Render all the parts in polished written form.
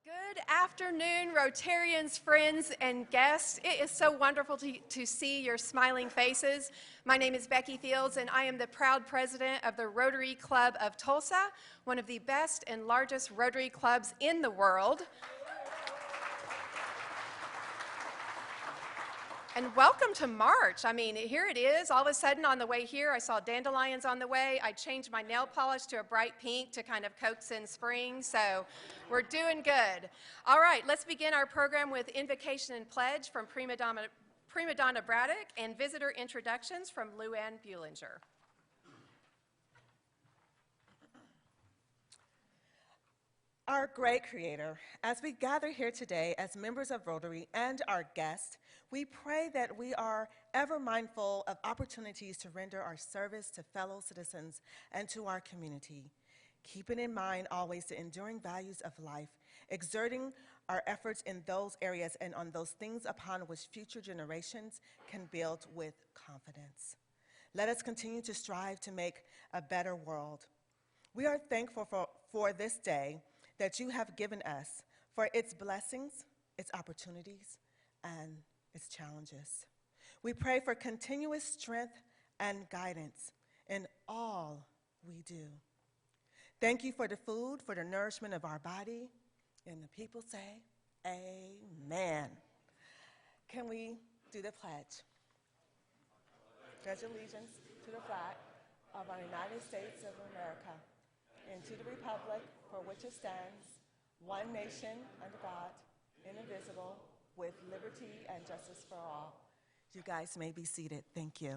Good afternoon, Rotarians, friends, and guests. It is so wonderful to see your smiling faces. My name is Becky Fields, and I am the proud president of the Rotary Club of Tulsa, one of the best and largest Rotary clubs in the world. And welcome to March. I mean, here it is. All of a sudden on the way here, I saw dandelions on the way. I changed my nail polish to a bright pink to kind of coax in spring, so we're doing good. All right, let's begin our program with invocation and pledge from Prima Donna Braddock and visitor introductions from Luann Buehlinger. Our great Creator, as we gather here today as members of Rotary and our guests, we pray that we are ever mindful of opportunities to render our service to fellow citizens and to our community, keeping in mind always the enduring values of life, exerting our efforts in those areas and on those things upon which future generations can build with confidence. Let us continue to strive to make a better world. We are thankful for this day that you have given us, for its blessings, its opportunities, and its challenges. We pray for continuous strength and guidance in all we do. Thank you for the food, for the nourishment of our body, and the people say, amen. Can we do the pledge? Pledge allegiance to the flag of our United States of America and to the republic for which it stands, one nation under God, indivisible, with liberty and justice for all. You guys may be seated. Thank you.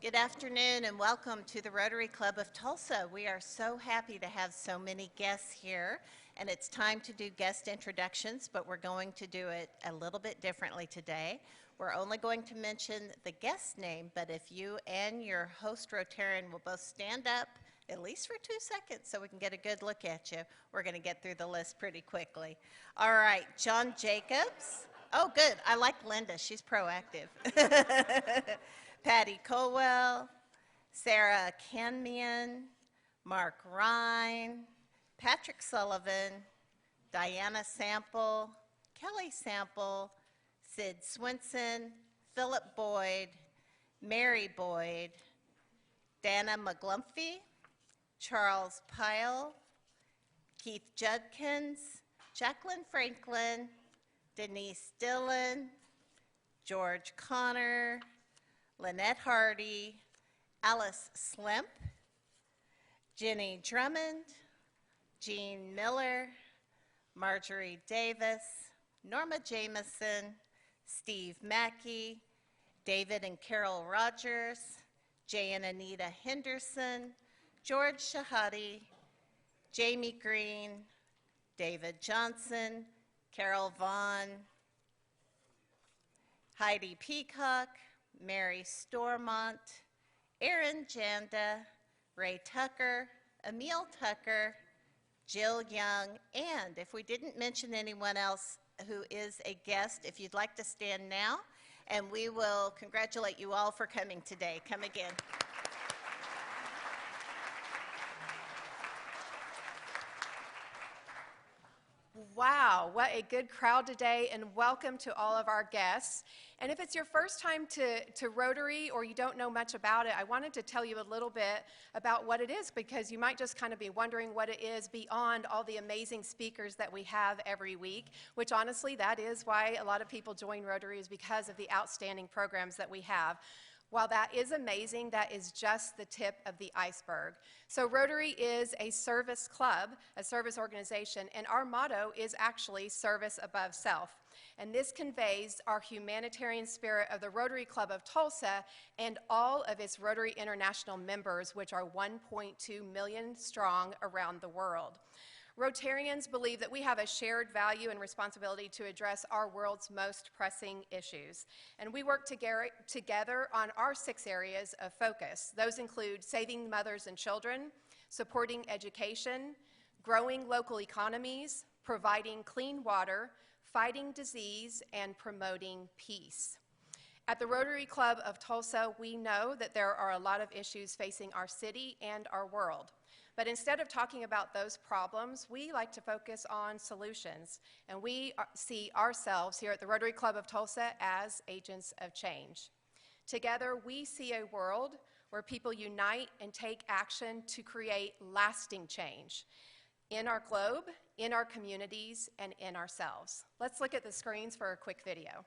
Good afternoon and welcome to the Rotary Club of Tulsa. We are so happy to have so many guests here, and it's time to do guest introductions, but we're going to do it a little bit differently today. We're only going to mention the guest name, but if you and your host Rotarian will both stand up, at least for 2 seconds, so we can get a good look at you, we're going to get through the list pretty quickly. All right, John Jacobs. Oh, good. I like Linda. She's proactive. Patty Colwell, Sarah Kenmian, Mark Ryan, Patrick Sullivan, Diana Sample, Kelly Sample, Sid Swinson, Philip Boyd, Mary Boyd, Dana McGlumphy, Charles Pyle, Keith Judkins, Jacqueline Franklin, Denise Dillon, George Connor, Lynette Hardy, Alice Slimp, Jenny Drummond, Jean Miller, Marjorie Davis, Norma Jameson, Steve Mackey, David and Carol Rogers, Jay and Anita Henderson, George Shahadi, Jamie Green, David Johnson, Carol Vaughn, Heidi Peacock, Mary Stormont, Aaron Janda, Ray Tucker, Emil Tucker, Jill Young, and if we didn't mention anyone else who is a guest, if you'd like to stand now, and we will congratulate you all for coming today. Come again. Wow, what a good crowd today, and welcome to all of our guests. And if it's your first time to Rotary or you don't know much about it, I wanted to tell you a little bit about what it is, because you might just kind of be wondering what it is beyond all the amazing speakers that we have every week, which honestly, that is why a lot of people join Rotary, is because of the outstanding programs that we have. While that is amazing, that is just the tip of the iceberg. So Rotary is a service club, a service organization, and our motto is actually service above self. And this conveys our humanitarian spirit of the Rotary Club of Tulsa and all of its Rotary International members, which are 1.2 million strong around the world. Rotarians believe that we have a shared value and responsibility to address our world's most pressing issues. And we work together on our 6 areas of focus. Those include saving mothers and children, supporting education, growing local economies, providing clean water, fighting disease, and promoting peace. At the Rotary Club of Tulsa, we know that there are a lot of issues facing our city and our world. But instead of talking about those problems, we like to focus on solutions. And we see ourselves here at the Rotary Club of Tulsa as agents of change. Together, we see a world where people unite and take action to create lasting change in our globe, in our communities, and in ourselves. Let's look at the screens for a quick video.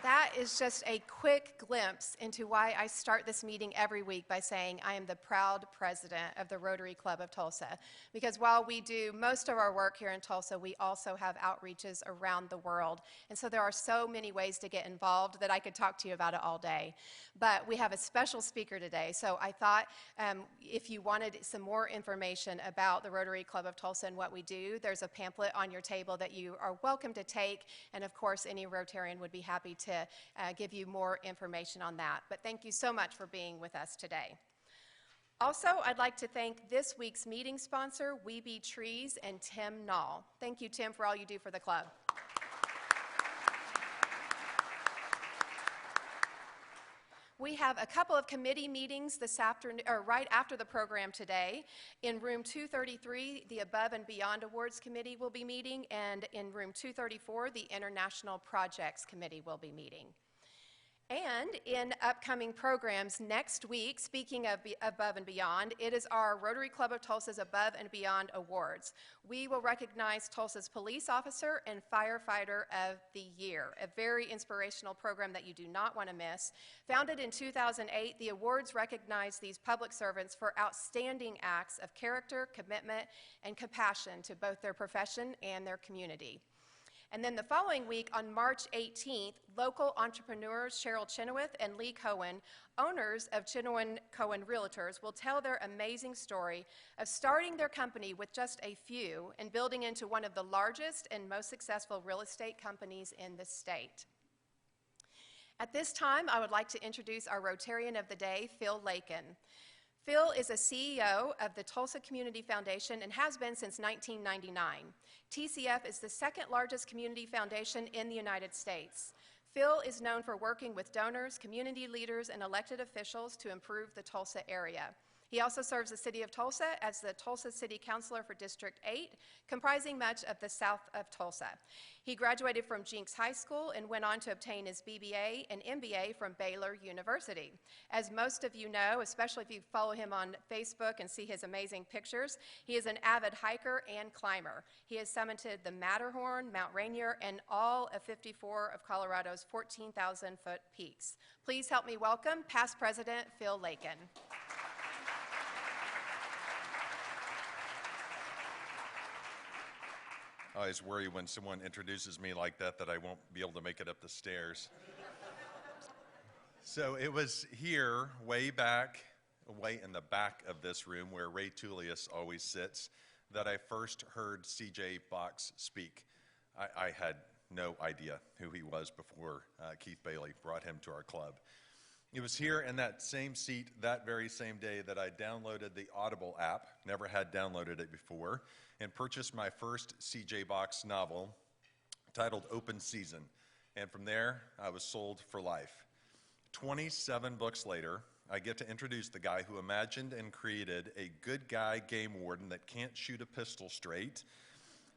That is just a quick glimpse into why I start this meeting every week by saying I am the proud president of the Rotary Club of Tulsa. Because while we do most of our work here in Tulsa, we also have outreaches around the world. And so there are so many ways to get involved that I could talk to you about it all day. But we have a special speaker today, so I thought if you wanted some more information about the Rotary Club of Tulsa and what we do, there's a pamphlet on your table that you are welcome to take, and of course any Rotarian would be happy to give you more information on that. But thank you so much for being with us today. Also, I'd like to thank this week's meeting sponsor, We Be Trees, and Tim Nall. Thank you, Tim, for all you do for the club. We have a couple of committee meetings this afternoon, or right after the program today. In room 233, the Above and Beyond Awards Committee will be meeting, and in room 234, the International Projects Committee will be meeting. And in upcoming programs next week, speaking of Above and Beyond, it is our Rotary Club of Tulsa's Above and Beyond Awards. We will recognize Tulsa's Police Officer and Firefighter of the Year, a very inspirational program that you do not want to miss. Founded in 2008, the awards recognize these public servants for outstanding acts of character, commitment, and compassion to both their profession and their community. And then the following week, on March 18th, local entrepreneurs Cheryl Chenoweth and Lee Cohen, owners of Chenoweth Cohen Realtors, will tell their amazing story of starting their company with just a few and building into one of the largest and most successful real estate companies in the state. At this time, I would like to introduce our Rotarian of the Day, Phil Lakin. Phil is a CEO of the Tulsa Community Foundation and has been since 1999. TCF is the second largest community foundation in the United States. Phil is known for working with donors, community leaders, and elected officials to improve the Tulsa area. He also serves the City of Tulsa as the Tulsa City Councilor for District 8, comprising much of the south of Tulsa. He graduated from Jenks High School and went on to obtain his BBA and MBA from Baylor University. As most of you know, especially if you follow him on Facebook and see his amazing pictures, he is an avid hiker and climber. He has summited the Matterhorn, Mount Rainier, and all of 54 of Colorado's 14,000-foot peaks. Please help me welcome past President Phil Lakin. I always worry when someone introduces me like that I won't be able to make it up the stairs. So it was here, way in the back of this room where Ray Tullius always sits, that I first heard C.J. Fox speak. I had no idea who he was before Keith Bailey brought him to our club. It was here in that same seat that very same day that I downloaded the Audible app, never had downloaded it before, and purchased my first C.J. Box novel titled Open Season. And from there, I was sold for life. 27 books later, I get to introduce the guy who imagined and created a good guy game warden that can't shoot a pistol straight,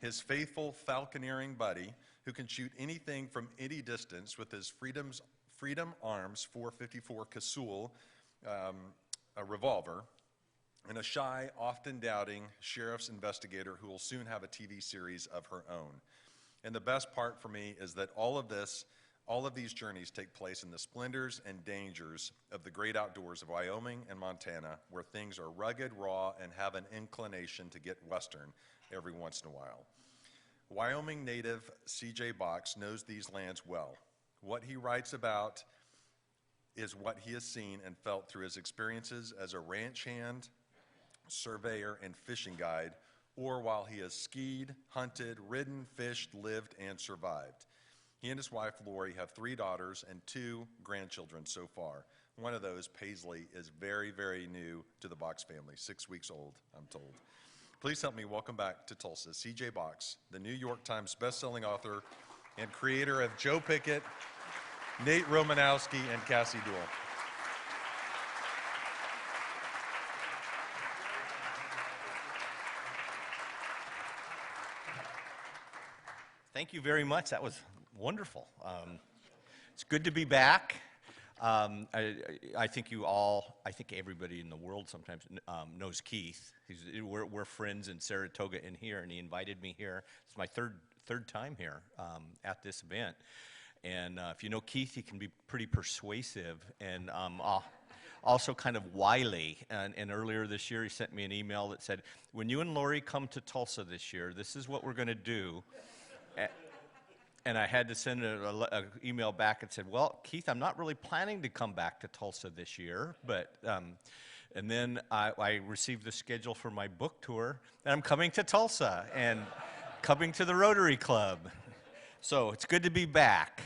his faithful falconeering buddy who can shoot anything from any distance with his Freedom Arms 454 Casull, a revolver, and a shy, often doubting sheriff's investigator who will soon have a TV series of her own. And the best part for me is that all of these journeys take place in the splendors and dangers of the great outdoors of Wyoming and Montana, where things are rugged, raw, and have an inclination to get Western every once in a while. Wyoming native C.J. Box knows these lands well. What he writes about is what he has seen and felt through his experiences as a ranch hand, surveyor, and fishing guide, or while he has skied, hunted, ridden, fished, lived, and survived. He and his wife, Lori, have 3 daughters and 2 grandchildren so far. One of those, Paisley, is very, very new to the Box family, 6 weeks old, I'm told. Please help me welcome back to Tulsa, C.J. Box, the New York Times bestselling author and creator of Joe Pickett, Nate Romanowski, and Cassie Duell. Thank you very much. That was wonderful. It's good to be back. I think everybody in the world sometimes knows Keith. We're friends in Saratoga and here, and he invited me here. It's my third time here at this event. And if you know Keith, he can be pretty persuasive and also kind of wily. And earlier this year, he sent me an email that said, when you and Lori come to Tulsa this year, this is what we're going to do. And I had to send an email back and said, well, Keith, I'm not really planning to come back to Tulsa this year. But and then I received the schedule for my book tour, and I'm coming to Tulsa and coming to the Rotary Club. So it's good to be back.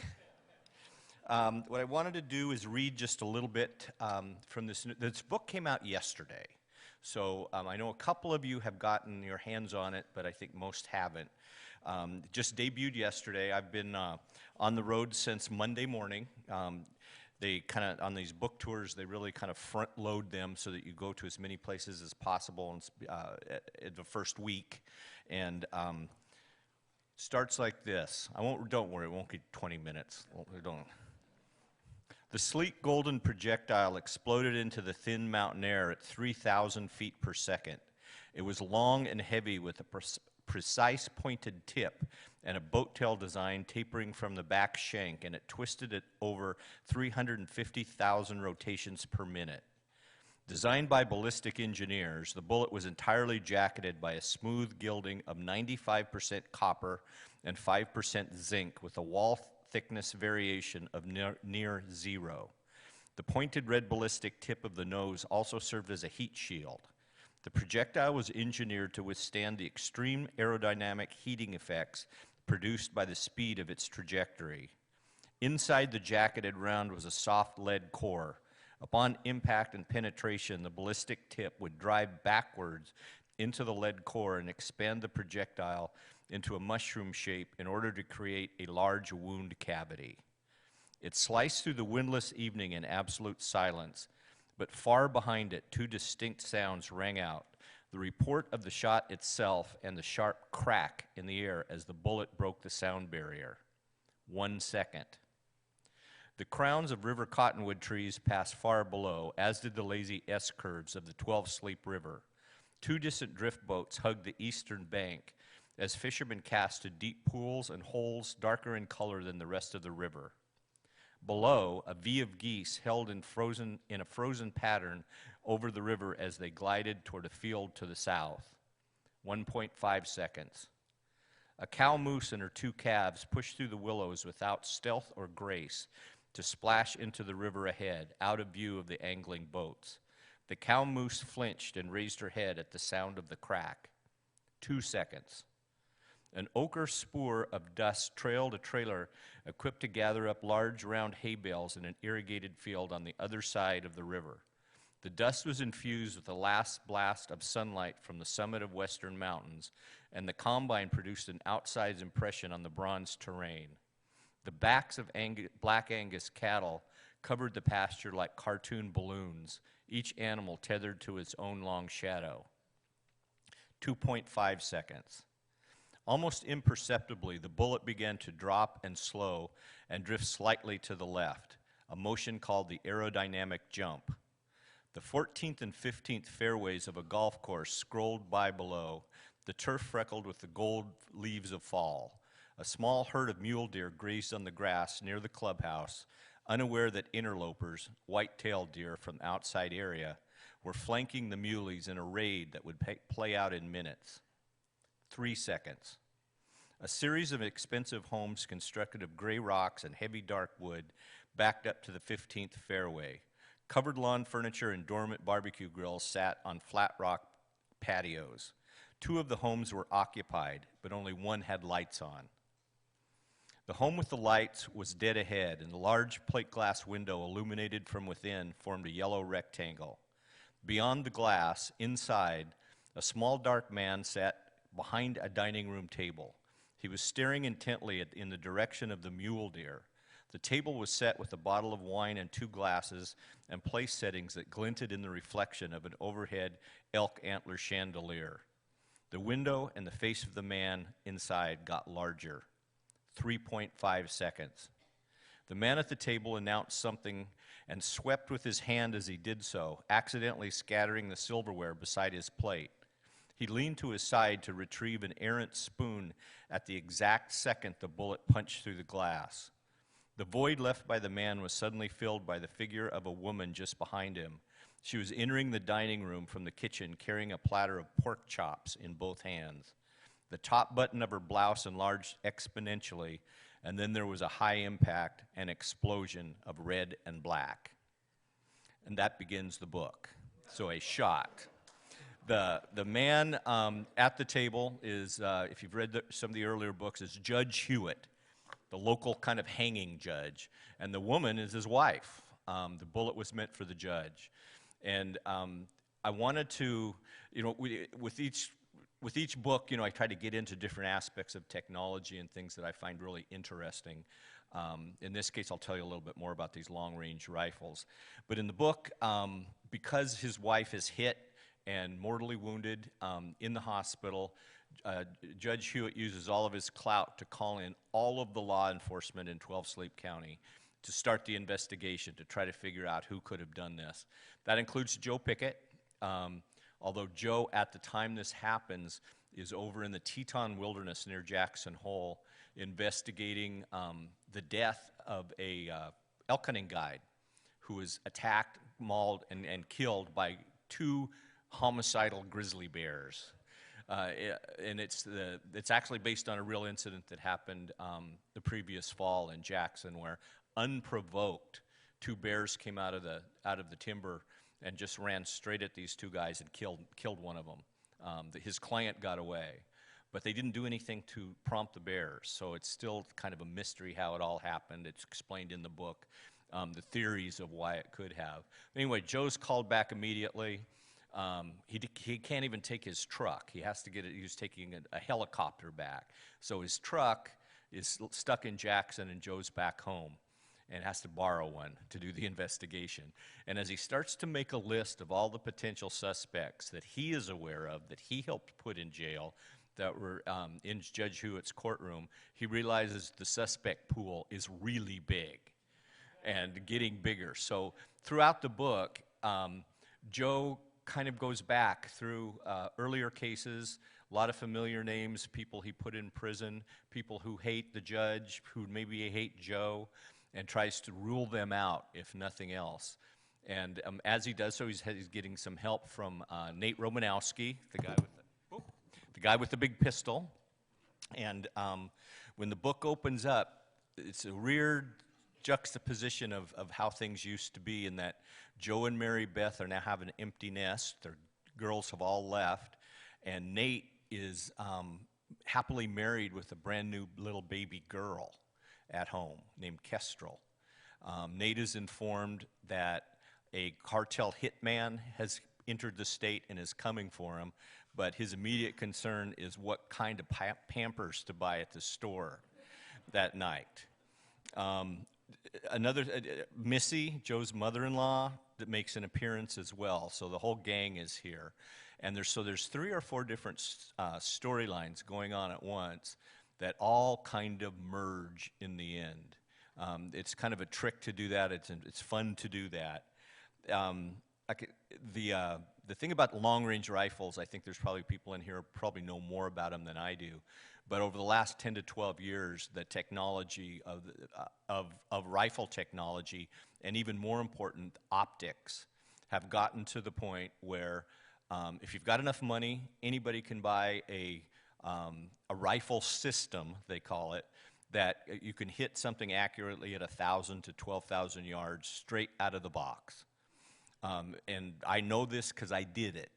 What I wanted to do is read just a little bit from this. This book came out yesterday. So I know a couple of you have gotten your hands on it, but I think most haven't. Just debuted yesterday. I've been on the road since Monday morning. They kind of, on these book tours, they really kind of front load them so that you go to as many places as possible in the first week. And starts like this. Don't worry, it won't be 20 minutes. Don't. The sleek golden projectile exploded into the thin mountain air at 3,000 feet per second. It was long and heavy with a precise pointed tip and a boat tail design tapering from the back shank, and it twisted at over 350,000 rotations per minute. Designed by ballistic engineers, the bullet was entirely jacketed by a smooth gilding of 95% copper and 5% zinc with a wall thickness variation of near zero. The pointed red ballistic tip of the nose also served as a heat shield. The projectile was engineered to withstand the extreme aerodynamic heating effects produced by the speed of its trajectory. Inside the jacketed round was a soft lead core. Upon impact and penetration, the ballistic tip would drive backwards into the lead core and expand the projectile into a mushroom shape in order to create a large wound cavity. It sliced through the windless evening in absolute silence, but far behind it, 2 distinct sounds rang out, the report of the shot itself and the sharp crack in the air as the bullet broke the sound barrier. 1 second. The crowns of river cottonwood trees passed far below, as did the lazy S-curves of the 12 Sleep River. 2 distant drift boats hugged the eastern bank as fishermen casted deep pools and holes darker in color than the rest of the river. Below, a V of geese held in a frozen pattern over the river as they glided toward a field to the south. 1.5 seconds. A cow moose and her 2 calves pushed through the willows without stealth or grace to splash into the river ahead, out of view of the angling boats. The cow moose flinched and raised her head at the sound of the crack. 2 seconds. An ochre spoor of dust trailed a trailer equipped to gather up large round hay bales in an irrigated field on the other side of the river. The dust was infused with the last blast of sunlight from the summit of western mountains, and the combine produced an outsized impression on the bronze terrain. The backs of Black Angus cattle covered the pasture like cartoon balloons, each animal tethered to its own long shadow. 2.5 seconds. Almost imperceptibly, the bullet began to drop and slow and drift slightly to the left, a motion called the aerodynamic jump. The 14th and 15th fairways of a golf course scrolled by below, the turf freckled with the gold leaves of fall. A small herd of mule deer grazed on the grass near the clubhouse, unaware that interlopers, white-tailed deer from the outside area, were flanking the muleys in a raid that would play out in minutes. 3 seconds. A series of expensive homes constructed of gray rocks and heavy dark wood backed up to the 15th fairway. Covered lawn furniture and dormant barbecue grills sat on flat rock patios. 2 of the homes were occupied, but only one had lights on. The home with the lights was dead ahead, and the large plate glass window illuminated from within formed a yellow rectangle. Beyond the glass, inside, a small dark man sat behind a dining room table. He was staring intently in the direction of the mule deer. The table was set with a bottle of wine and 2 glasses and place settings that glinted in the reflection of an overhead elk antler chandelier. The window and the face of the man inside got larger. 3.5 seconds. The man at the table announced something and swept with his hand as he did so, accidentally scattering the silverware beside his plate. He leaned to his side to retrieve an errant spoon at the exact second the bullet punched through the glass. The void left by the man was suddenly filled by the figure of a woman just behind him. She was entering the dining room from the kitchen carrying a platter of pork chops in both hands. The top button of her blouse enlarged exponentially, and then there was a high impact and explosion of red and black. And that begins the book. So a shot. The man at the table is, if you've read some of the earlier books, is Judge Hewitt, the local kind of hanging judge. And the woman is his wife. The bullet was meant for the judge. And I wanted to, with each book, I try to get into different aspects of technology and things that I find really interesting. In this case, I'll tell you a little bit more about these long-range rifles. But in the book, because his wife is hit and mortally wounded in the hospital, Judge Hewitt uses all of his clout to call in all of the law enforcement in 12 Sleep County to start the investigation to try to figure out who could have done this. That includes Joe Pickett, although Joe, at the time this happens, is over in the Teton Wilderness near Jackson Hole investigating the death of a elk hunting guide who was attacked, mauled, and killed by 2 homicidal grizzly bears. And it's actually based on a real incident that happened the previous fall in Jackson, where unprovoked 2 bears came out of the timber and just ran straight at these 2 guys and killed one of them. His client got away, but they didn't do anything to prompt the bears, so it's still kind of a mystery how it all happened. It's explained in the book, the theories of why it could have. Anyway, Joe's called back immediately. He can't even take his truck. He has to get it. He was taking a helicopter back. So his truck is stuck in Jackson, and Joe's back home and has to borrow one to do the investigation. And as he starts to make a list of all the potential suspects that he is aware of, that he helped put in jail, that were in Judge Hewitt's courtroom, he realizes the suspect pool is really big and getting bigger. So throughout the book, Joe kind of goes back through earlier cases, a lot of familiar names, people he put in prison, people who hate the judge, who maybe hate Joe, and tries to rule them out, if nothing else. And as he does so, he's getting some help from Nate Romanowski, the guy with the big pistol. And when the book opens up, it's a weird juxtaposition of how things used to be, in that Joe and Mary Beth are now have an empty nest. Their girls have all left, and Nate is happily married with a brand new little baby girl at home named Kestrel. Nate is informed that a cartel hitman has entered the state and is coming for him, but his immediate concern is what kind of Pampers to buy at the store that night. Missy, Joe's mother-in-law, that makes an appearance as well. So the whole gang is here. And there's 3 or 4 different storylines going on at once that all kind of merge in the end. It's kind of a trick to do that. It's fun to do that. The thing about long-range rifles, I think there's probably people in here who probably know more about them than I do. But over the last 10 to 12 years, the technology of rifle technology, and even more important, optics, have gotten to the point where if you've got enough money, anybody can buy a rifle system, they call it, that you can hit something accurately at 1,000 to 12,000 yards straight out of the box. And I know this because I did it.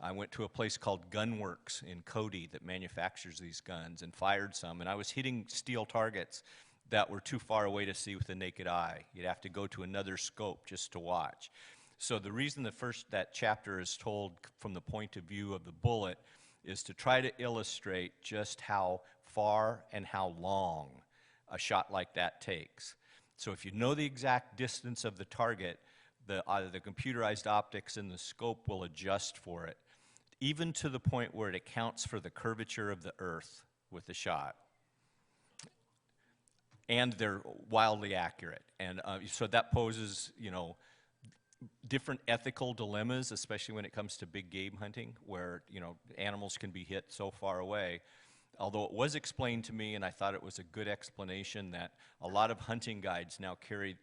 I went to a place called Gunworks in Cody that manufactures these guns and fired some, and I was hitting steel targets that were too far away to see with the naked eye. You'd have to go to another scope just to watch. So the reason that chapter is told from the point of view of the bullet is to try to illustrate just how far and how long a shot like that takes. So if you know the exact distance of the target, either the computerized optics in the scope will adjust for it, even to the point where it accounts for the curvature of the earth with the shot. And they're wildly accurate. And so that poses, different ethical dilemmas, especially when it comes to big game hunting, where, animals can be hit so far away. Although it was explained to me, and I thought it was a good explanation, that a lot of hunting guides now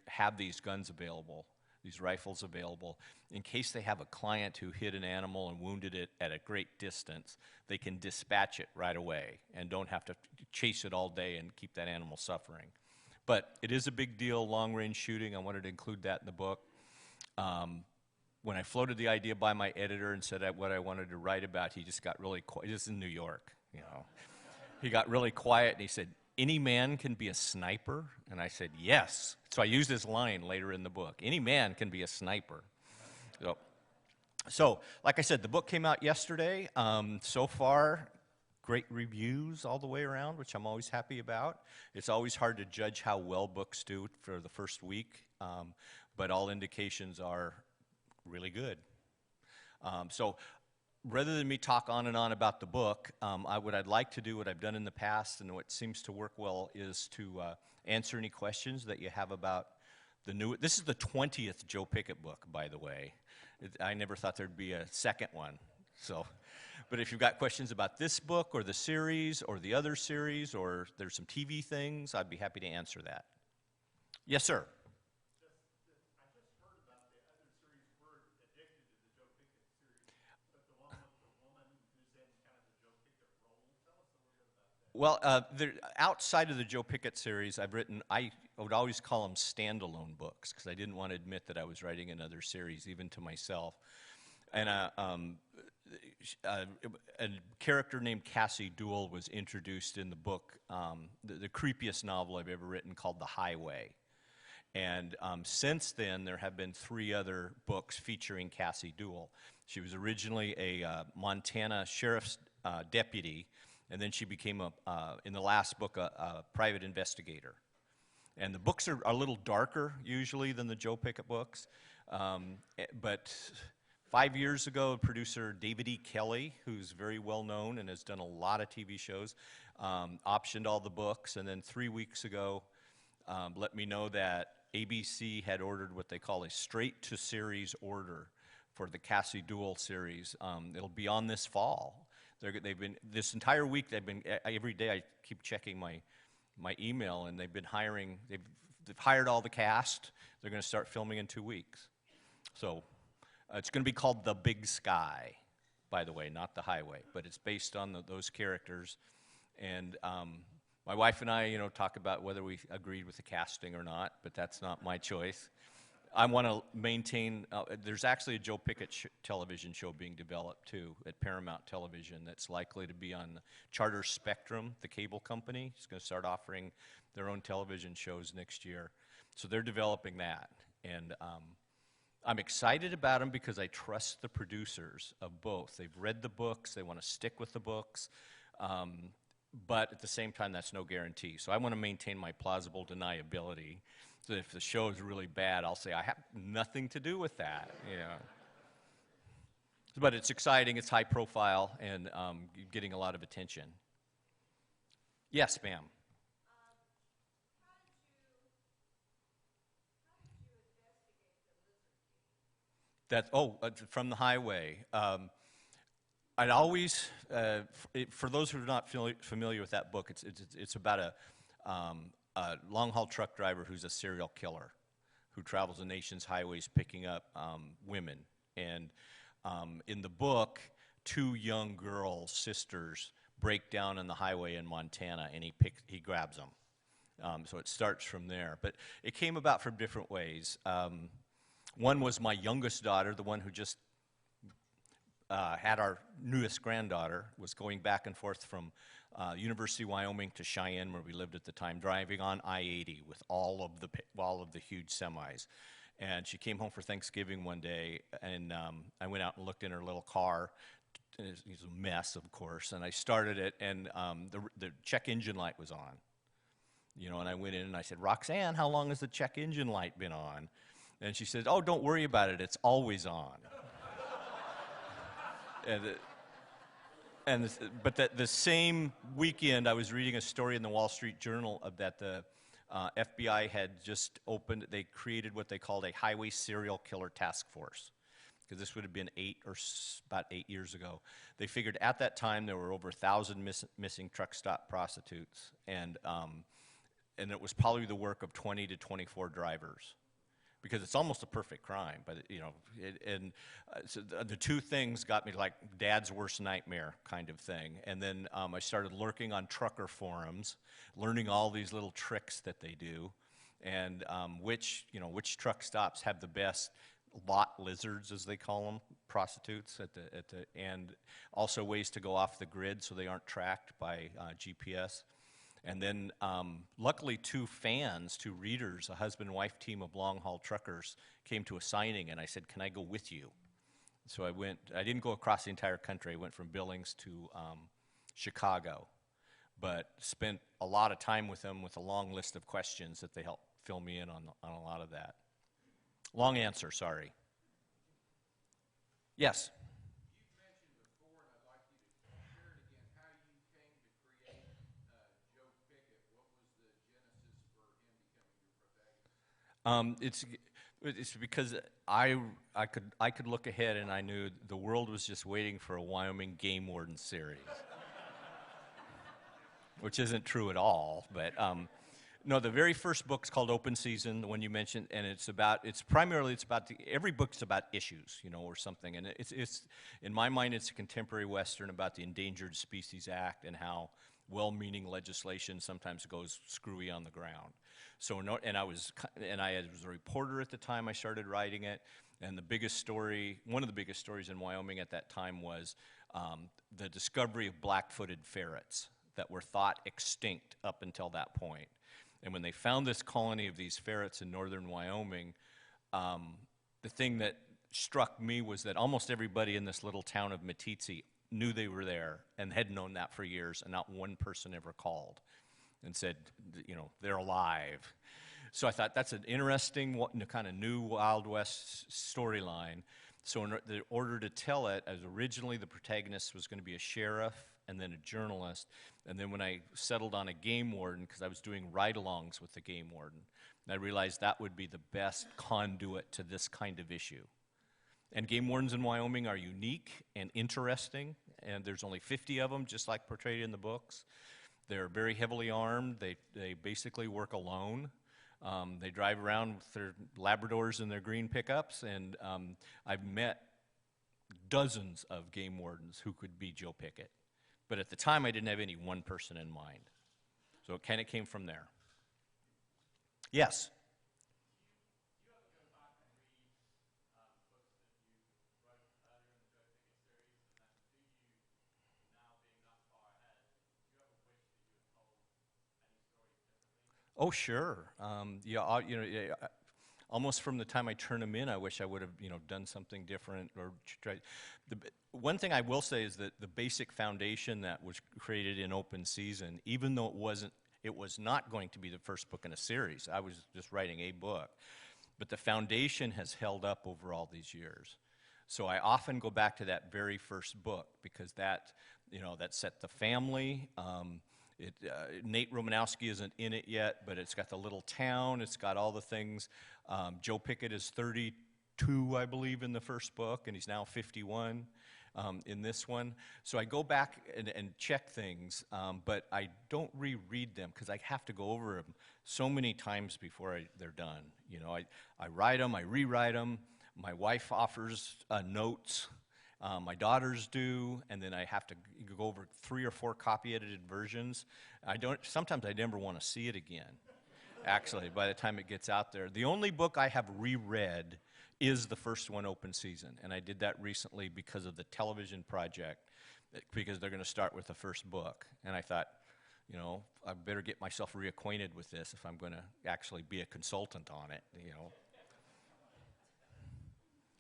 have these guns available, these rifles available, in case they have a client who hit an animal and wounded it at a great distance. They can dispatch it right away and don't have to chase it all day and keep that animal suffering. But it is a big deal, long-range shooting. I wanted to include that in the book. When I floated the idea by my editor and said what I wanted to write about, he just got really quiet. This is in New York, He got really quiet and he said, "Any man can be a sniper?" And I said, "Yes." So I used this line later in the book. Any man can be a sniper. So like I said, the book came out yesterday. So far, great reviews all the way around, which I'm always happy about. It's always hard to judge how well books do for the first week, but all indications are really good. So rather than me talk on and on about the book, what I'd like to do, what I've done in the past and what seems to work well, is to answer any questions that you have about the new. This is the 20th Joe Pickett book, by the way. I never thought there'd be a second one. But if you've got questions about this book or the series or the other series, or there's some TV things, I'd be happy to answer that. Yes, sir. Well, outside of the Joe Pickett series, I would always call them standalone books because I didn't want to admit that I was writing another series, even to myself. And a character named Cassie Duell was introduced in the book, the creepiest novel I've ever written, called The Highway. And since then, there have been 3 other books featuring Cassie Duell. She was originally a Montana sheriff's deputy, and then she became, in the last book, a private investigator. And the books are a little darker, usually, than the Joe Pickett books. But 5 years ago, producer David E. Kelly, who's very well known and has done a lot of TV shows, optioned all the books. And then 3 weeks ago, let me know that ABC had ordered what they call a straight-to-series order for the Cassie Duell series. It'll be on this fall. They've been, this entire week, every day I keep checking my email, and they've been hiring, they've hired all the cast. They're going to start filming in 2 weeks. So it's going to be called The Big Sky, by the way, not The Highway, but it's based on those characters. And my wife and I, talk about whether we agreed with the casting or not, but that's not my choice. I want to maintain, there's actually a Joe Pickett television show being developed too at Paramount Television that's likely to be on Charter Spectrum, the cable company. It's going to start offering their own television shows next year. So they're developing that. And I'm excited about them because I trust the producers of both. They've read the books, they want to stick with the books. But at the same time, that's no guarantee. So I want to maintain my plausible deniability. So if the show is really bad, I'll say I have nothing to do with that. You know. But it's exciting, it's high profile, and getting a lot of attention. Yes, ma'am. From the highway. I'd always, for those who are not familiar with that book, it's about a long-haul truck driver who's a serial killer who travels the nation's highways picking up women. And in the book, two young girls, sisters, break down on the highway in Montana, and he grabs them. So it starts from there. But it came about from different ways. One was my youngest daughter, the one who just had our newest granddaughter, was going back and forth from University of Wyoming to Cheyenne, where we lived at the time, driving on I-80 with all of the huge semis. And she came home for Thanksgiving one day, and I went out and looked in her little car. It was a mess, of course, and I started it, and the check engine light was on. You know, and I went in and I said, "Roxanne, how long has the check engine light been on?" And she said, "Oh, don't worry about it, it's always on." But the same weekend, I was reading a story in the Wall Street Journal that the FBI had just opened. They created what they called a highway serial killer task force, because this would have been about 8 years ago. They figured at that time there were over 1,000 missing truck stop prostitutes, and it was probably the work of 20 to 24 drivers. Because it's almost a perfect crime, but you know, so the two things got me like dad's worst nightmare kind of thing. And then I started lurking on trucker forums, learning all these little tricks that they do, and which truck stops have the best lot lizards, as they call them, prostitutes and also ways to go off the grid so they aren't tracked by GPS. And then, luckily, two readers, a husband and wife team of long-haul truckers, came to a signing, and I said, "Can I go with you?" So I went. I didn't go across the entire country. I went from Billings to Chicago, but spent a lot of time with them with a long list of questions that they helped fill me in on a lot of that. Long answer, sorry. Yes? It's because I could look ahead and I knew the world was just waiting for a Wyoming game warden series, which isn't true at all. But no, the very first book's called Open Season, the one you mentioned, and every book's about issues, you know, or something. And it's in my mind, it's a contemporary Western about the Endangered Species Act and how well-meaning legislation sometimes goes screwy on the ground. So, I was a reporter at the time I started writing it, and one of the biggest stories in Wyoming at that time was the discovery of black-footed ferrets that were thought extinct up until that point. And when they found this colony of these ferrets in northern Wyoming, the thing that struck me was that almost everybody in this little town of Meeteetse knew they were there and had known that for years, and not one person ever called and said, you know, they're alive. So I thought that's an interesting kind of new Wild West storyline. So in order to tell it, as originally the protagonist was going to be a sheriff and then a journalist, and then when I settled on a game warden, because I was doing ride-alongs with the game warden, and I realized that would be the best conduit to this kind of issue. And game wardens in Wyoming are unique and interesting, and there's only 50 of them, just like portrayed in the books. They're very heavily armed. They basically work alone. They drive around with their Labradors and their green pickups, and I've met dozens of game wardens who could be Joe Pickett. But at the time, I didn't have any one person in mind. So it kind of came from there. Yes? Oh, sure. Yeah, almost from the time I turn them in, I wish I would have, done something different or tried. One thing I will say is that the basic foundation that was created in open season, even though it was not going to be the first book in a series. I was just writing a book. But the foundation has held up over all these years. So I often go back to that very first book because that set the family. Nate Romanowski isn't in it yet, but it's got the little town. It's got all the things. Joe Pickett is 32, I believe, in the first book, and he's now 51 in this one. So I go back and check things, but I don't reread them because I have to go over them so many times before they're done. I write them, I rewrite them. My wife offers notes. My daughters do, and then I have to go over 3 or 4 copy-edited versions. Sometimes I never want to see it again, actually, by the time it gets out there. The only book I have reread is the first one, Open Season, and I did that recently because of the television project, because they're going to start with the first book. And I thought, I better get myself reacquainted with this if I'm going to actually be a consultant on it,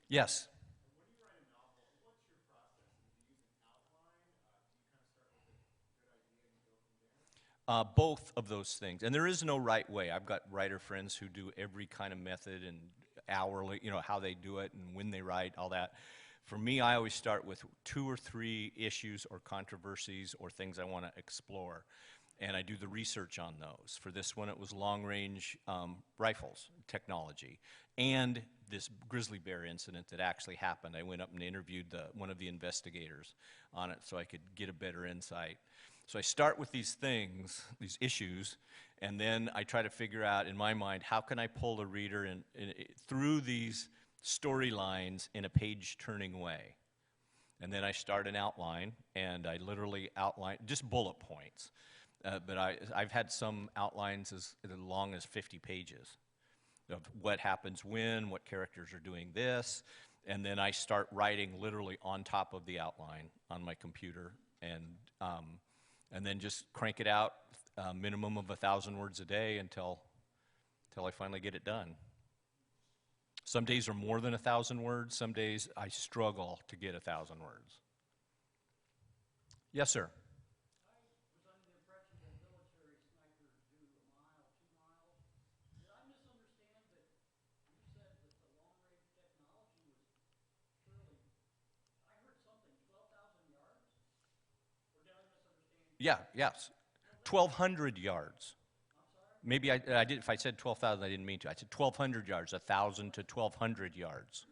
Yes? Both of those things. And there is no right way. I've got writer friends who do every kind of method and hourly, how they do it and when they write, all that. For me, I always start with 2 or 3 issues or controversies or things I want to explore. And I do the research on those. For this one, it was long-range rifles technology and this grizzly bear incident that actually happened. I went up and interviewed one of the investigators on it so I could get a better insight. So I start with these things, these issues, and then I try to figure out, in my mind, how can I pull the reader through these storylines in a page-turning way. And then I start an outline, and I literally outline just bullet points. But I've had some outlines as long as 50 pages of what happens when, what characters are doing this, and then I start writing literally on top of the outline on my computer, and then just crank it out, minimum of 1,000 words a day until I finally get it done. Some days are more than 1,000 words. Some days I struggle to get 1,000 words. Yes, sir. Yeah, yes. 1,200 yards. Maybe I did. If I said 12,000, I didn't mean to. I said 1,200 yards, 1,000 to 1,200 yards.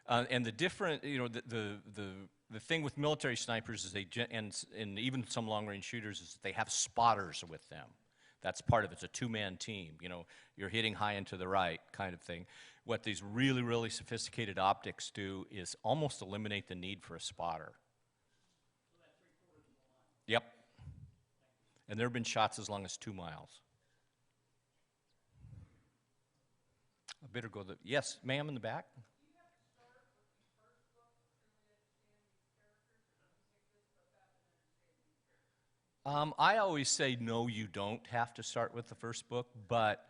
And the different, the thing with military snipers is and even some long-range shooters is they have spotters with them. That's part of it. It's a 2-man team. You're hitting high and to the right kind of thing. What these really, really sophisticated optics do is almost eliminate the need for a spotter. Yep. And there have been shots as long as 2 miles. I better go yes, ma'am, in the back. I always say, no, you don't have to start with the first book, but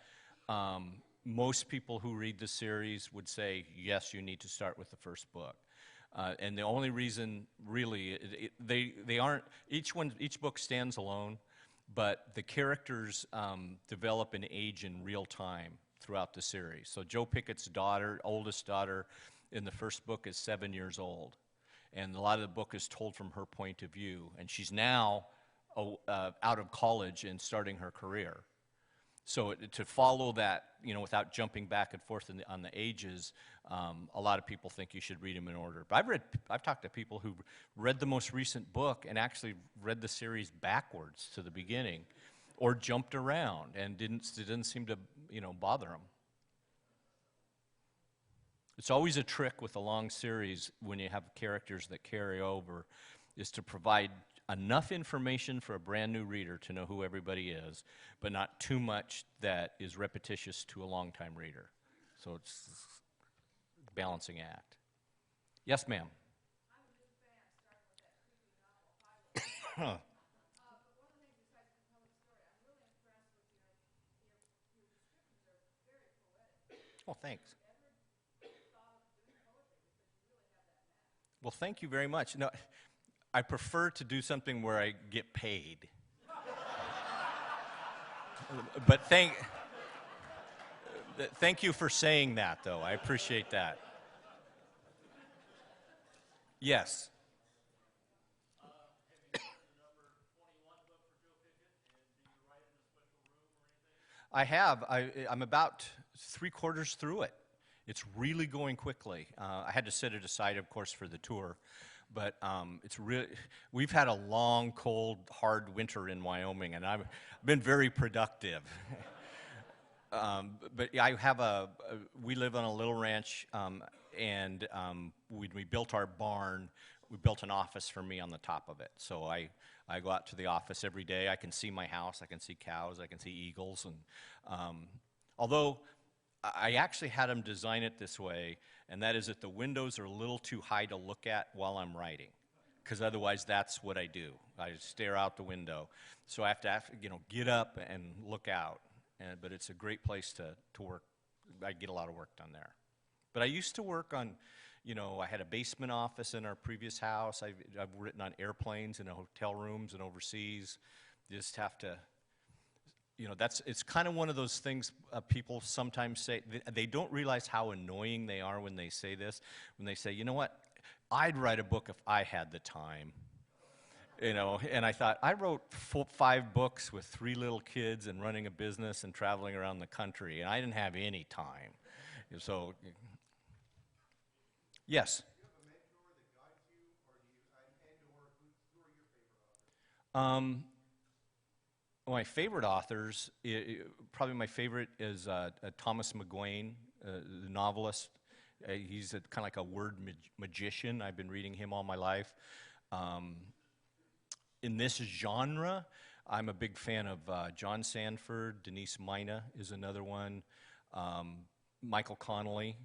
most people who read the series would say, yes, you need to start with the first book. And the only reason, really, they aren't, each book stands alone, but the characters develop and age in real time throughout the series. So Joe Pickett's daughter, oldest daughter, in the first book is 7 years old. And a lot of the book is told from her point of view. And she's now out of college and starting her career. So to follow that, without jumping back and forth on the ages, a lot of people think you should read them in order. But I've talked to people who read the most recent book and actually read the series backwards to the beginning, or jumped around and it didn't seem to bother them. It's always a trick with a long series when you have characters that carry over, is to provide enough information for a brand new reader to know who everybody is, but not too much that is repetitious to a long-time reader. So it's a balancing act. Yes, ma'am. Oh, thanks. Well, thank you very much. No, I prefer to do something where I get paid. But thank you for saying that, though. I appreciate that. Yes. I have. I'm about 3/4 through it. It's really going quickly. I had to set it aside, of course, for the tour, but it's really. We've had a long, cold, hard winter in Wyoming, and I've been very productive. But I have we live on a little ranch, and when we built our barn, we built an office for me on the top of it. So I go out to the office every day. I can see my house. I can see cows. I can see eagles. And although I actually had them design it this way, and that is that the windows are a little too high to look at while I'm writing, because otherwise that's what I do. I stare out the window. So I have to get up and look out. But it's a great place to work. I get a lot of work done there. But I used to work on, I had a basement office in our previous house. I've written on airplanes and hotel rooms and overseas. You just have to, it's kind of one of those things people sometimes say. They don't realize how annoying they are when they say this. When they say, you know what, I'd write a book if I had the time. And I thought, I wrote 5 books with 3 little kids and running a business and traveling around the country, and I didn't have any time. So, yes. Do you have a mentor that guides you, or who are your favorite authors? My favorite authors, probably my favorite is Thomas McGuane, the novelist. He's kind of like a word magician. I've been reading him all my life. In this genre, I'm a big fan of John Sanford. Denise Mina is another one. Michael Connelly.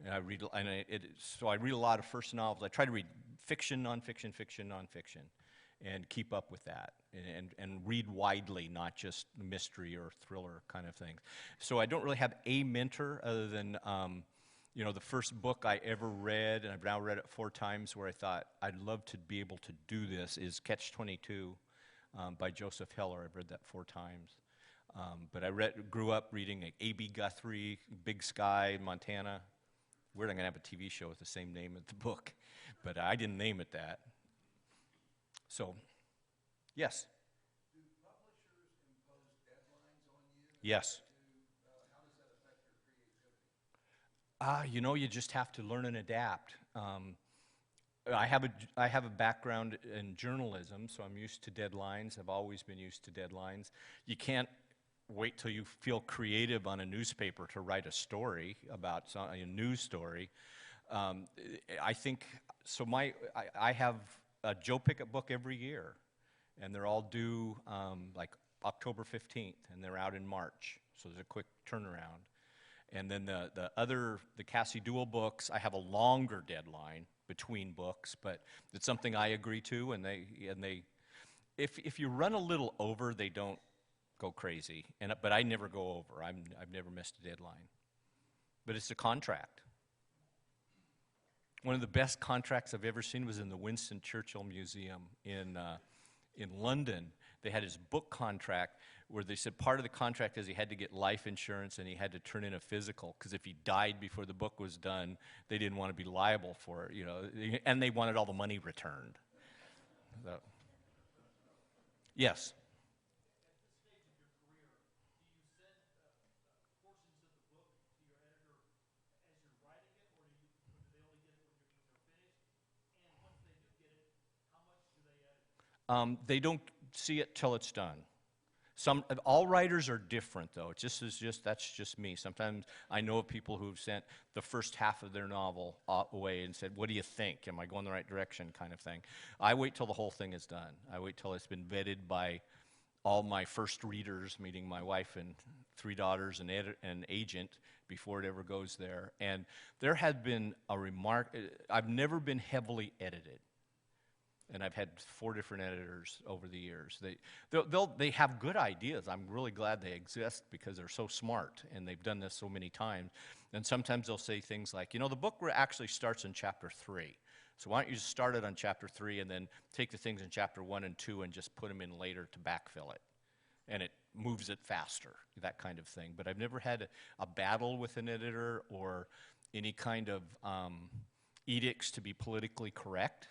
And I read a lot of first novels. I try to read fiction, nonfiction, and keep up with that, and read widely, not just mystery or thriller kind of things. So I don't really have a mentor other than the first book I ever read, and I've now read it 4 times, where I thought I'd love to be able to do this, is Catch-22 by Joseph Heller. I've read that 4 times. But I grew up reading A.B. Guthrie, Big Sky, Montana. Weird, I'm going to have a TV show with the same name as the book, but I didn't name it that. So, yes? Do publishers impose deadlines on you? Yes. How does that affect your creativity? You just have to learn and adapt. I have a background in journalism, so I'm used to deadlines. I've always been used to deadlines. You can't wait till you feel creative on a newspaper to write a story about a news story. I think so. I have a Joe Pickett book every year, and they're all due like October 15th, and they're out in March. So there's a quick turnaround. And then the Cassie Duell books, I have a longer deadline between books, but it's something I agree to, and they if you run a little over, they don't go crazy. But I never go over. I've never missed a deadline. But it's a contract. One of the best contracts I've ever seen was in the Winston Churchill Museum in London. They had his book contract where they said part of the contract is he had to get life insurance and he had to turn in a physical, because if he died before the book was done, they didn't want to be liable for it, and they wanted all the money returned. So, yes. They don't see it till it's done. All writers are different, though. That's just me. Sometimes I know of people who've sent the first half of their novel away and said, "What do you think? Am I going the right direction?" kind of thing. I wait till the whole thing is done. I wait till it's been vetted by all my first readers, meaning my wife and 3 daughters and an agent, before it ever goes there. And there has been a remark. I've never been heavily edited. And I've had 4 different editors over the years. They have good ideas. I'm really glad they exist because they're so smart and they've done this so many times. And sometimes they'll say things like, you know, the book actually starts in chapter 3. So why don't you just start it on chapter 3 and then take the things in chapter 1 and 2 and just put them in later to backfill it. And it moves it faster, that kind of thing. But I've never had a battle with an editor or any kind of edicts to be politically correct.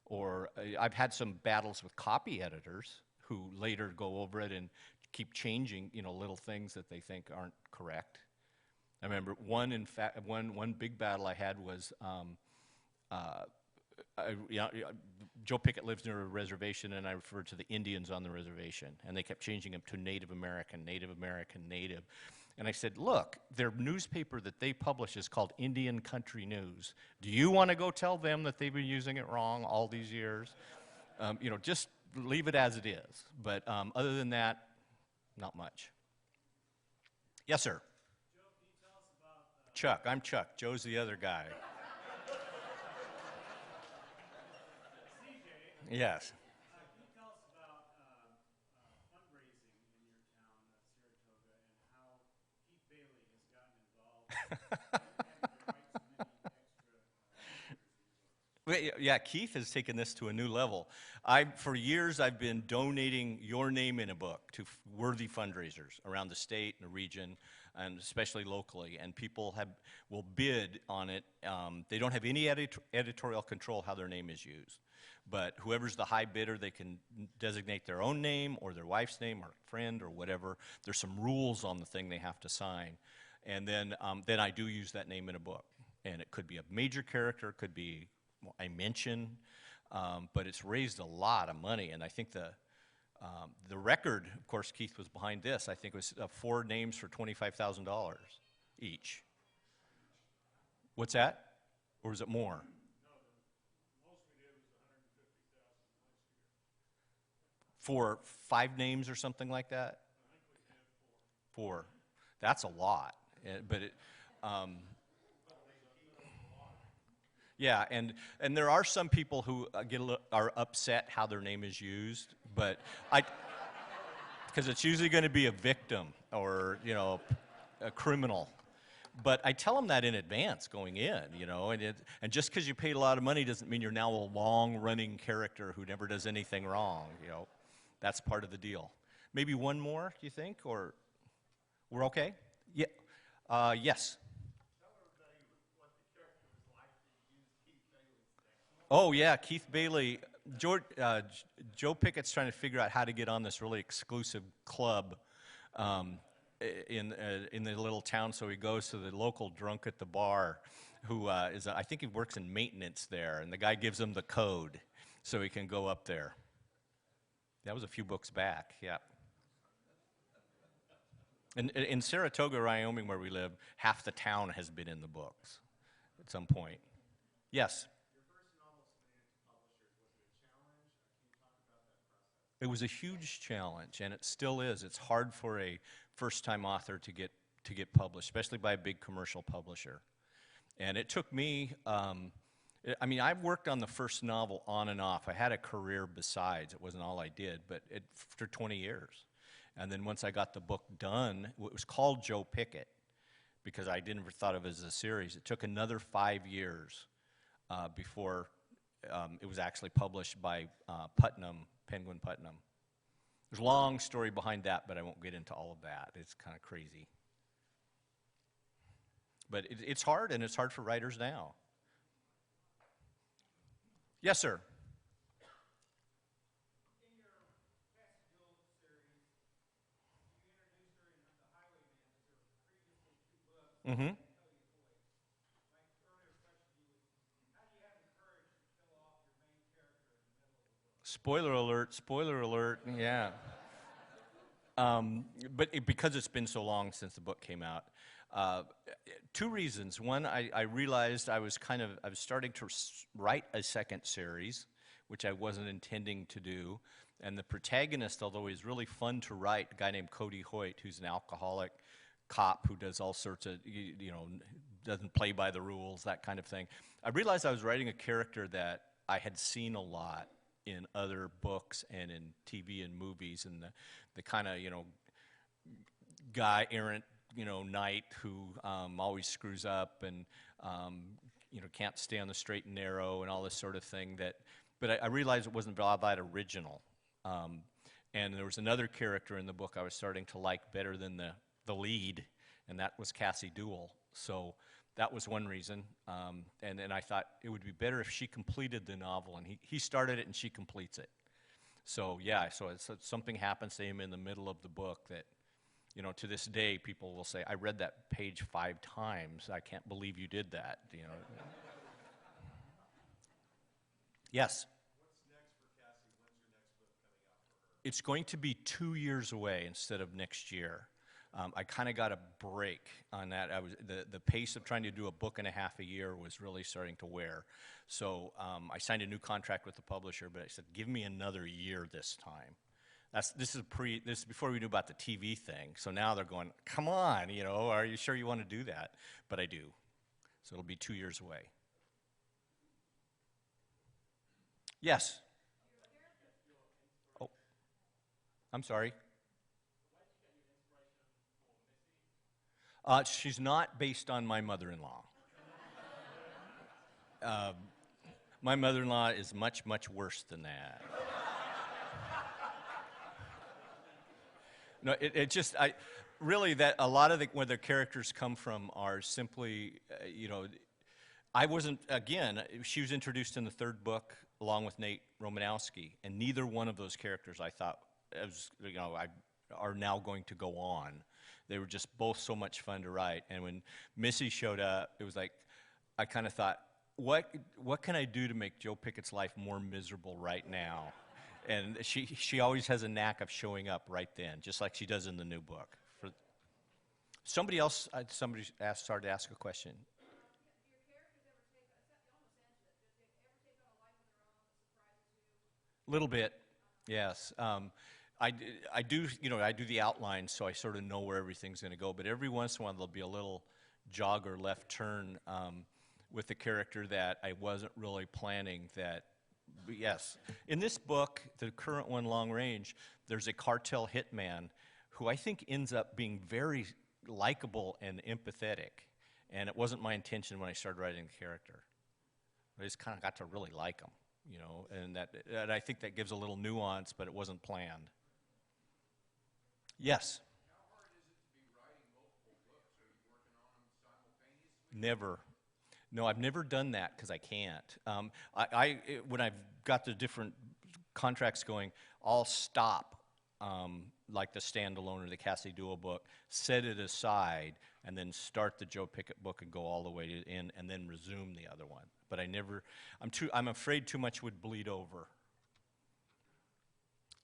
Or I've had some battles with copy editors who later go over it and keep changing, you know, little things that they think aren't correct. I remember one big battle I had was, Joe Pickett lives near a reservation, and I referred to the Indians on the reservation, and they kept changing them to Native American, Native American, Native. And I said, look, their newspaper that they publish is called Indian Country News. Do you want to go tell them that they've been using it wrong all these years? You know, just leave it as it is. But other than that, not much. Yes, sir. Joe, can you tell us about Chuck. I'm Chuck. Joe's the other guy. CJ? Yes. Can you tell us about fundraising in your town of Saratoga and how Keith Bailey has gotten involved and having to write so many extra Well, yeah, Keith has taken this to a new level. For years, I've been donating your name in a book to worthy fundraisers around the state and the region, and especially locally. And people will bid on it. They don't have any editorial control how their name is used. But whoever's the high bidder, they can designate their own name or their wife's name or friend or whatever. There's some rules on the thing they have to sign. And then I do use that name in a book. And it could be a major character, it could be I mention, but it's raised a lot of money, and I think the record, of course, Keith was behind this. I think it was 4 names for $25,000 each. What's that? Or is it more? No, the most we did was $150,000 last year. For 5 names or something like that? I think we did 4. 4. That's a lot, but it. Yeah, and there are some people who are upset how their name is used, but because it's usually going to be a victim or, you know, a criminal. But I tell them that in advance going in, you know, and just because you paid a lot of money doesn't mean you're now a long-running character who never does anything wrong, you know. That's part of the deal. Maybe one more, do you think, or we're okay? Yeah. Yes. Oh, yeah, Keith Bailey. Joe Pickett's trying to figure out how to get on this really exclusive club in the little town, so he goes to the local drunk at the bar who I think he works in maintenance there, and the guy gives him the code so he can go up there. That was a few books back, yeah. And in Saratoga, Wyoming, where we live, half the town has been in the books at some point. Yes? It was a huge challenge, and it still is. It's hard for a first-time author to get published, especially by a big commercial publisher. And it took me, I mean, I've worked on the first novel on and off. I had a career besides. It wasn't all I did, but for 20 years. And then once I got the book done, it was called Joe Pickett, because I didn't ever thought of it as a series. It took another 5 years before it was actually published by Penguin Putnam. There's a long story behind that, but I won't get into all of that. It's kind of crazy. But it's hard, and it's hard for writers now. Yes, sir. In your Castiel series, you introduced her in The Highwayman, because there were previously 2 books. Mm-hmm. My earlier question to you was, how do you have the courage to kill off your main character in the middle of the book? Spoiler alert, yeah. But because it's been so long since the book came out, 2 reasons. One, I realized I was starting to write a second series, which I wasn't intending to do. And the protagonist, although he's really fun to write, a guy named Cody Hoyt, who's an alcoholic cop who does all sorts of, you know, doesn't play by the rules, that kind of thing. I realized I was writing a character that I had seen a lot in other books and in TV and movies, and the kind of, guy, errant, knight who always screws up and, can't stay on the straight and narrow and all this sort of thing. But I realized it wasn't all that original. And there was another character in the book I was starting to like better than the lead, and that was Cassie Duell. So that was one reason. And then I thought it would be better if she completed the novel, and he started it and she completes it. So yeah, so something happens to him in the middle of the book that, to this day, people will say, I read that page 5 times. I can't believe you did that, Yes? What's next for Cassie? When's your next book coming out for her? It's going to be 2 years away instead of next year. I kind of got a break on that. The pace of trying to do a book and a half a year was really starting to wear. So I signed a new contract with the publisher, but I said, give me another year this time. This is before we knew about the TV thing. So now they're going, come on, are you sure you want to do that? But I do. So it'll be 2 years away. Yes. Oh, I'm sorry. She's not based on my mother-in-law. My mother-in-law is much, much worse than that. No, really that a lot of where the characters come from are simply, I wasn't, again, she was introduced in the 3rd book along with Nate Romanowski, and neither one of those characters I thought are now going to go on. They were just both so much fun to write. And when Missy showed up, it was like, I kind of thought, what can I do to make Joe Pickett's life more miserable right now? And she always has a knack of showing up right then, just like she does in the new book. Somebody started to ask a question. A little bit, yes. I do the outline, so I sort of know where everything's going to go. But every once in a while, there'll be a little jog or left turn with the character that I wasn't really planning. Yes, in this book, the current one, Long Range, there's a cartel hitman who I think ends up being very likable and empathetic. And it wasn't my intention when I started writing the character. I just kind of got to really like him. And I think that gives a little nuance, but it wasn't planned. Yes? How hard is it to be writing multiple books? Are you working on them simultaneously? Never. No, I've never done that because I can't. When I've got the different contracts going, I'll stop, like the standalone or the Cassie Duell book, set it aside, and then start the Joe Pickett book and go all the way to the end, and then resume the other one. But I'm afraid too much would bleed over.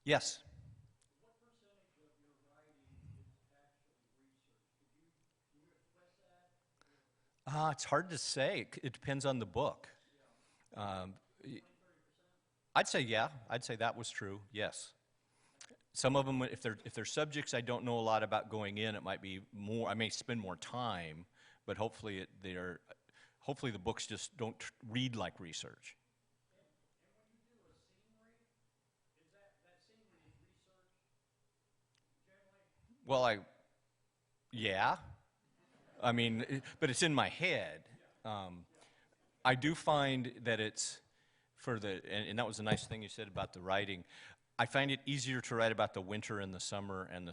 Yes? What percentage of your writing is actually research? Can you express that? It's hard to say. It depends on the book. I'd say yeah. I'd say that was true. Yes. Some of them, if they're subjects I don't know a lot about going in, it might be more. I may spend more time, but hopefully hopefully the books just don't read like research. And when you do a scenery, is that scenery is research generally? Well, yeah. I mean, but it's in my head. I do find that it's and that was a nice thing you said about the writing. I find it easier to write about the winter and the summer in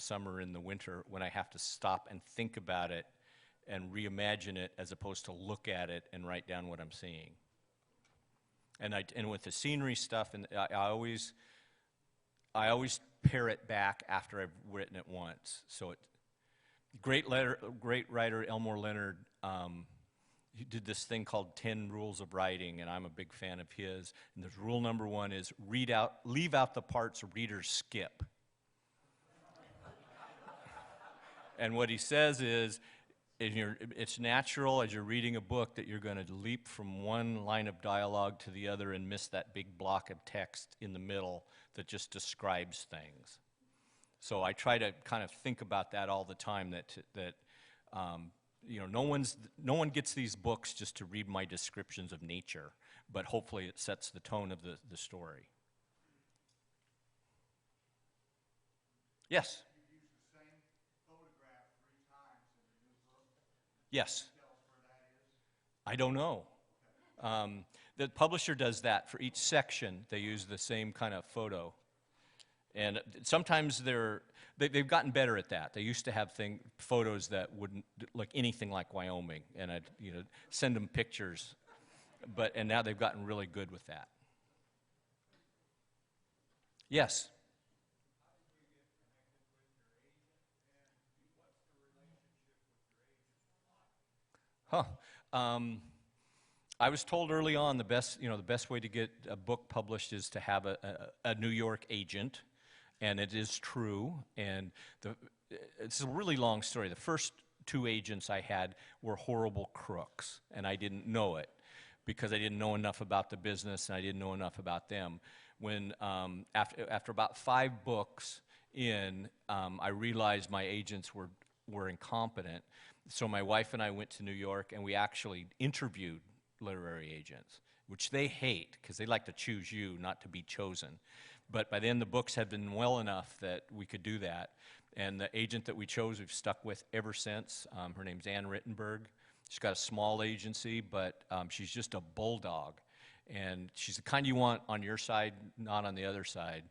the winter when I have to stop and think about it and reimagine it as opposed to look at it and write down what I'm seeing. And with the scenery stuff, and I always pare it back after I've written it once. So great writer Elmore Leonard, he did this thing called 10 Rules of Writing, and I'm a big fan of his. And there's rule number 1 is leave out the parts readers skip. And what he says is, it's natural as you're reading a book that you're going to leap from one line of dialogue to the other and miss that big block of text in the middle that just describes things. So I try to kind of think about that all the time, that you know, no one gets these books just to read my descriptions of nature, but hopefully it sets the tone of the story. Yes? You use the same photograph 3 times in the new book. Yes. Tell us where that is. I don't know. The publisher does that for each section. They use the same kind of photo. And sometimes they've gotten better at that. They used to have photos that wouldn't look anything like Wyoming, and I'd send them pictures. And now they've gotten really good with that. Yes? Huh. I was told early on the best way to get a book published is to have a New York agent, and it is true. And it's a really long story. The first 2 agents I had were horrible crooks, and I didn't know it because I didn't know enough about the business and I didn't know enough about them. When after about 5 books in, I realized my agents were incompetent. So my wife and I went to New York, and we actually interviewed literary agents, which they hate because they like to choose you, not to be chosen. But by then the books had been well enough that we could do that. And the agent that we chose, we've stuck with ever since. Her name's Ann Rittenberg. She's got a small agency, but she's just a bulldog. And she's the kind you want on your side, not on the other side.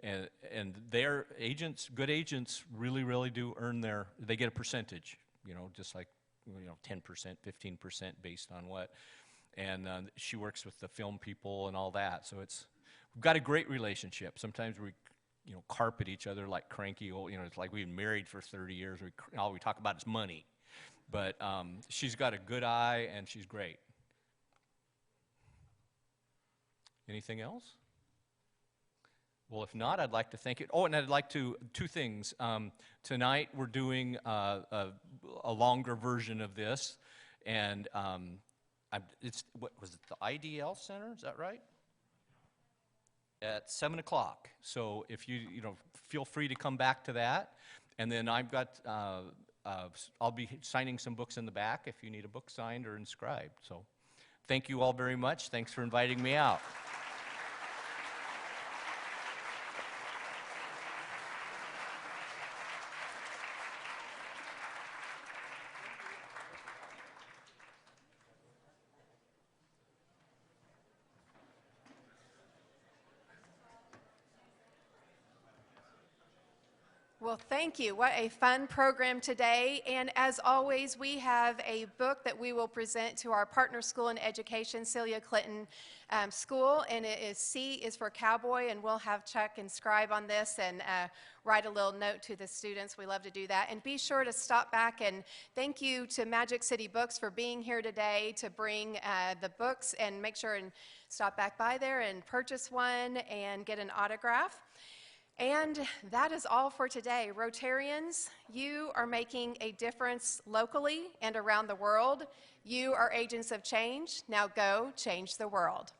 And their agents, good agents, really, really do earn they get a percentage, just like, 10%, 15% based on what. And she works with the film people and all that. So we've got a great relationship. Sometimes we, carpet each other like cranky old, it's like we've been married for 30 years. All we talk about is money. But she's got a good eye, and she's great. Anything else? Well, if not, I'd like to thank you. Oh, and I'd like to, 2 things. Tonight we're doing a longer version of this, and what was it, the IDL Center, is that right? At 7 o'clock. So if you feel free to come back to that. And then I've got, I'll be signing some books in the back if you need a book signed or inscribed. So thank you all very much. Thanks for inviting me out. Well, thank you. What a fun program today. And as always, we have a book that we will present to our partner school in education, Celia Clinton School, and it is C is for Cowboy, and we'll have Chuck inscribe on this and write a little note to the students. We love to do that. And be sure to stop back, and thank you to Magic City Books for being here today to bring the books, and make sure and stop back by there and purchase one and get an autograph. And that is all for today. Rotarians, you are making a difference locally and around the world. You are agents of change. Now go change the world.